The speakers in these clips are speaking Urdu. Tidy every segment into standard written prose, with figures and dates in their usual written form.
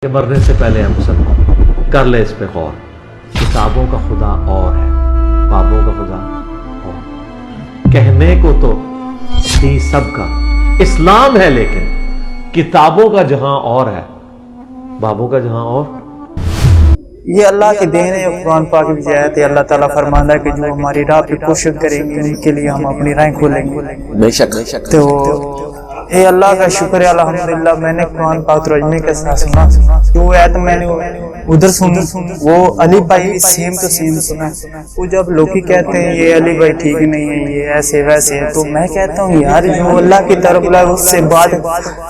کہ مرنے سے پہلے ہم سب کر لے اس پہ غور. کتابوں کا خدا اور ہے، بابوں کا خدا اور. کہنے کو تو ہی سب کا اسلام ہے، لیکن کتابوں کا جہاں اور ہے، بابوں کا جہاں اور. یہ اللہ کے دین ہے. قرآن پاک کی آیت ہے، اللہ تعالیٰ فرماتا ہے کہ جو ہماری راہ پہ کوشش کریں گے ان کے لیے ہم اپنی راہیں کھولیں گے. بے شک. تو اے اللہ کا شکر ہے الحمدللہ میں نے قرآن پاک ترجمے کے ساتھ سنا. جو آیت میں نے ادھر سنی وہ علی بھائی سیم تو سیم سنا. وہ جب لوگ کہتے ہیں یہ علی بھائی ٹھیک نہیں ہے، یہ ایسے ویسے ہے، تو میں کہتا ہوں یار جو اللہ کی طرف لائے اس سے بات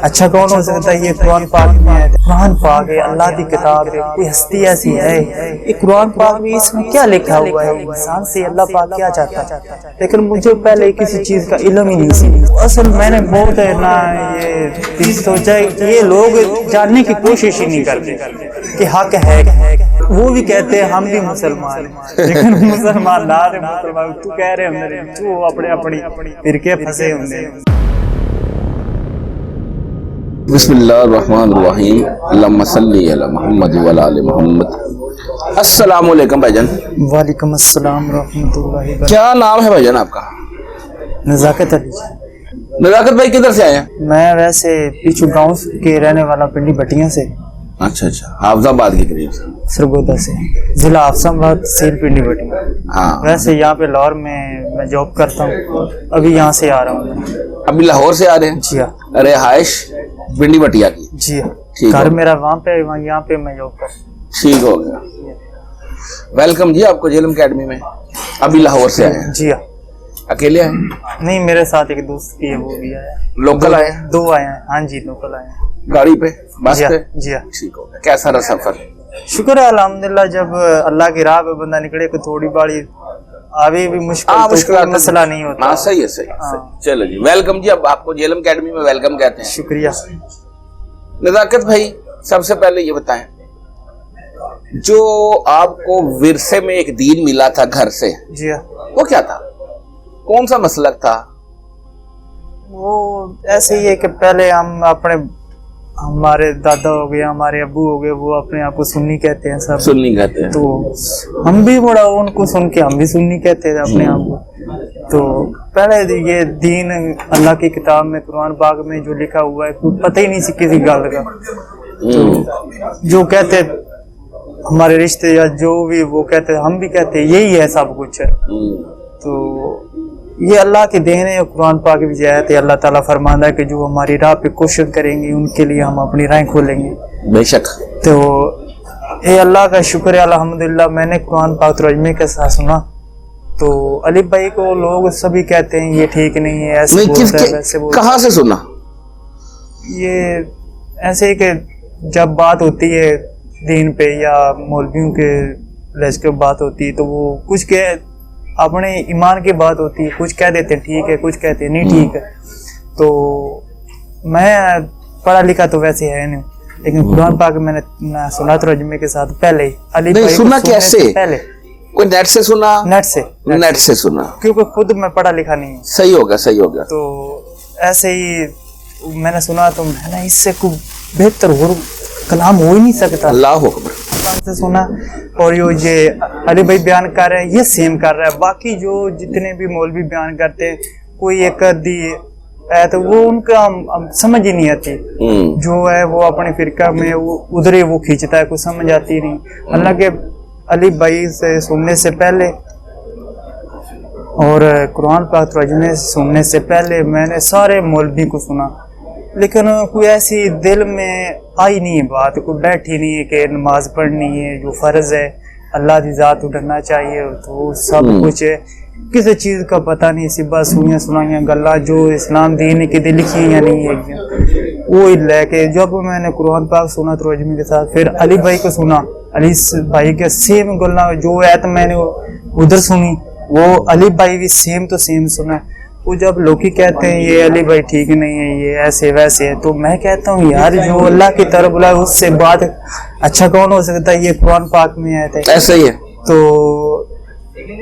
اچھا کون ہو سکتا ہے. یہ قرآن پاک میں ہے، قرآن پاک ہے، اللہ کی کتاب ہے. کوئی ہستی ایسی ہے یہ قرآن پاک میں، اس میں کیا لکھا ہوا ہے، انسان سے اللہ پاک کیا چاہتا ہے. لیکن مجھے پہلے کسی چیز کا علم ہی نہیں سی. اصل میں نے بہت ہے نا یہ سوچا کہ یہ لوگ جاننے کی کوشش ہی نہیں کرتے کہ حق ہے. وہ بھی کہتے ہیں ہم بھی مسلمان ہیں، لیکن مسلمان نہ رہے مسلمان تو کہہ رہے ہوں تو اپنی فرقے پھنسے ہوں. بسم اللہ الرحمن الرحیم. اللہم صلی علی محمد وعلی آل محمد. السلام علیکم بھائی جان. وعلیکم السلام ورحمۃ اللہ وبرکاتہ. کیا نام ہے بھائی جان آپ کا؟ نزاکت علی. نزاکت بھائی کدھر سے آئے ہیں؟ میں ویسے پیچھو گاؤں کے رہنے والا پنڈی بٹیاں سے. اچھا حافظ آباد کے قریب سے. سرگودا سے، ضلع حافظ آباد، تحصیل پنڈی بٹیاں. ہاں ویسے یہاں پہ لاہور میں جاب کرتا ہوں، ابھی یہاں سے آ رہا ہوں. ابھی لاہور سے آ رہے ہیں؟ جی ہاں. رہائش پنڈی بٹیا کی؟ جی ہاں. ٹھیک گھر ہے. میرا وہاں پہ، یہاں پہ میں جاب کرتا ہوں. ٹھیک ہو گیا. ویلکم جی آپ کو جیلم اکیڈمی میں. ابھی لاہور سے آئے ہیں؟ جی ہاں. اکیلے آئے؟ نہیں، میرے ساتھ ایک دوست کی ہے، وہ بھی آیا ہے. لوکل آئے ہیں؟ دو آئے ہیں. ہاں جی لوکل آئے ہیں. گاڑی پہ، بس جی پہ؟ ہاں. جی ہاں. ٹھیک ہو گیا. کیسا رہا سفر؟ شکر ہے الحمدللہ. جب اللہ کی راہ پہ بندہ نکلے کو تھوڑی بڑی آوے بھی مشکل تو کوئی مسئلہ نہیں ہوتا. ہاں صحیح ہے. چلو جی ویلکم جی. اب آپ کو جیلم اکیڈمی میں ویلکم کہتے ہیں. شکریہ. نزاکت بھائی سب سے پہلے یہ بتائیں، جو آپ کو ورثے میں ایک دین ملا تھا گھر سے، جی ہاں. وہ کیا تھا؟ کون سا مسلک تھا؟ وہ ایسے ہی ہے کہ پہلے ہمارے دادا ہو گئے، ہمارے ابو ہو گئے، وہ اپنے آپ کو سنی کہتے ہیں سب. سنی کہتے ہیں. تو ہم بھی بڑا ان کو سن کے ہم بھی سنی کہتے تھے اپنے آپ کو. تو پہلے یہ دین اللہ کی کتاب میں قرآن پاک میں جو لکھا ہوا ہے کوئی پتہ ہی نہیں سی کسی گل کا. تو جو کہتے ہمارے رشتے یا جو بھی وہ کہتے ہم بھی کہتے یہی ہے سب کچھ ہے. تو یہ اللہ کے دین ہے. قرآن پاک کی آیت ہے، اللہ تعالیٰ فرماتا ہے کہ جو ہماری راہ پہ کوشش کریں گے ان کے لیے ہم اپنی راہیں کھولیں گے. بے شک. تو اے اللہ کا شکر ہے الحمدللہ میں نے قرآن پاک ترجمے کے ساتھ سنا. تو علی بھائی کو لوگ سبھی کہتے ہیں یہ ٹھیک نہیں ہے، ایسے بولتا ہے ویسے بولتا ہے. کہاں سے سنا؟ یہ ایسے ہی کہ جب بات ہوتی ہے دین پہ یا مولویوں کے لہجے کی بات ہوتی ہے تو وہ کچھ کہ اپنے ایمان کی بات ہوتی ہے، کچھ کہہ دیتے ہیں ٹھیک ہے، کچھ کہتے ہیں نہیں ٹھیک ہے. تو میں پڑھا لکھا تو ویسے ہے نہیں، لیکن قرآن پاک میں نے سنا ترجمے کے ساتھ پہلے ہی. علی بھائی سنا کیسے؟ پہلے کوئی نیٹ سے سنا؟ نیٹ سے سنا، کیونکہ خود میں پڑھا لکھا نہیں ہوں. صحیح ہوگا. تو ایسے ہی میں نے سنا تو میں نے اس سے کوئی بہتر اور کلام ہو ہی نہیں سکتا. اللہ اکبر. سے سنا. اور یہ علی بھائی بیان کر رہے ہیں یہ سیم کر رہا ہے. باقی جو جتنے بھی مولوی بیان کرتے ہیں کوئی ایک دی ہے تو وہ ان کا سمجھ ہی نہیں آتی. جو ہے وہ اپنے فرقہ میں وہ ادھر ہی وہ کھینچتا ہے، کوئی سمجھ آتی نہیں. اللہ کے علی بھائی سے سننے سے پہلے اور قرآن پاک ترجمے سے سننے سے پہلے میں نے سارے مولوی کو سنا، لیکن کوئی ایسی دل میں آئی نہیں بات، کوئی بیٹھی نہیں ہے کہ نماز پڑھنی ہے جو فرض ہے، اللہ کی ذات اٹھنا چاہیے. تو سب کچھ ہے، کسی چیز کا پتہ نہیں، سی بس سنیاں سنائیاں گلا جو اسلام دین کی دے لکھی یا نہیں ہے وہ لے کے. جب میں نے قرآن پاک سنا ترجمے کے ساتھ پھر علی بھائی کو سنا، علی بھائی کے سیم گلا جو ایت میں نے ادھر سنی وہ علی بھائی بھی سیم تو سیم سنا. وہ جب لوگ کہتے ہیں یہ علی بھائی ٹھیک نہیں ہے، یہ ایسے ویسے ہے، تو میں کہتا ہوں یار جو اللہ کی طرف بلائے اس سے بات اچھا کون ہو سکتا ہے. یہ قرآن پاک میں آئے تھے ایسا ہی ہے. تو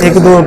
1-2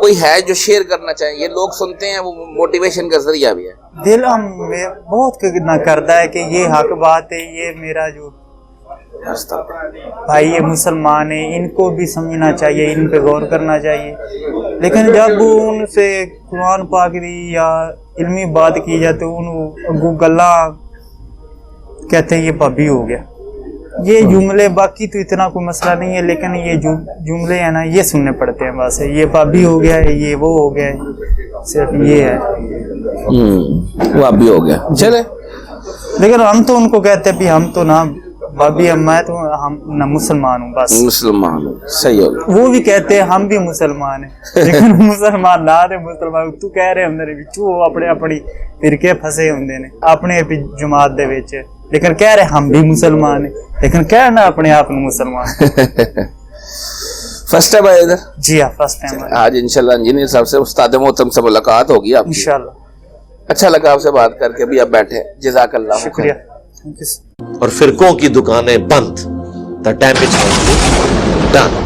کوئی ہے جو شیئر کرنا چاہیں؟ یہ لوگ سنتے ہیں، وہ موٹیویشن کا ذریعہ بھی ہے. دل ہم بہت نہ کرتا ہے کہ یہ حق بات ہے، یہ میرا جو بھائی یہ مسلمان ہیں ان کو بھی سمجھنا چاہیے، ان پہ غور کرنا چاہیے. لیکن جب ان سے قرآن پاک دی یا علمی بات کی جائے تو ان گلا کہتے ہیں یہ پابی ہو گیا. یہ جملے باقی تو اتنا کوئی مسئلہ نہیں ہے، لیکن یہ جملے ہیں نا یہ سننے پڑتے ہیں. بس یہ پابی ہو گیا ہے، یہ وہ ہو گیا ہے، صرف یہ ہے. وہ بھی ہو گیا چلے. لیکن ہم تو ان کو کہتے ہیں بھی ہم تو نہ بابی میں تو ہم نہ مسلمان ہوں، بس مسلمان ہوں. صحیح ہو گیا. وہ بھی کہتے ہیں ہم بھی مسلمان ہیں، لیکن مسلمان نہ دے مسلمان تو کہہ رہے اندر وہ اپنے اپنی فرقے پھسے ہوندے نے اپنے جماعت دے وچ، لیکن کہہ رہے ہم بھی مسلمان ہیں، لیکن کہنا اپنے آپ کو مسلمان. فرسٹ ٹائم آئے ادھر؟ جی ہاں فرسٹ ٹائم. آج انشاءاللہ انجینئر صاحب سے، استاد محترم سے ملاقات ہوگی آپ کی انشاءاللہ. اچھا لگا آپ سے بات کر کے. ابھی آپ بیٹھے، جزاک اللہ. شکریہ. Thank you. اور فرقوں کی دکانیں بند. The damage has been done.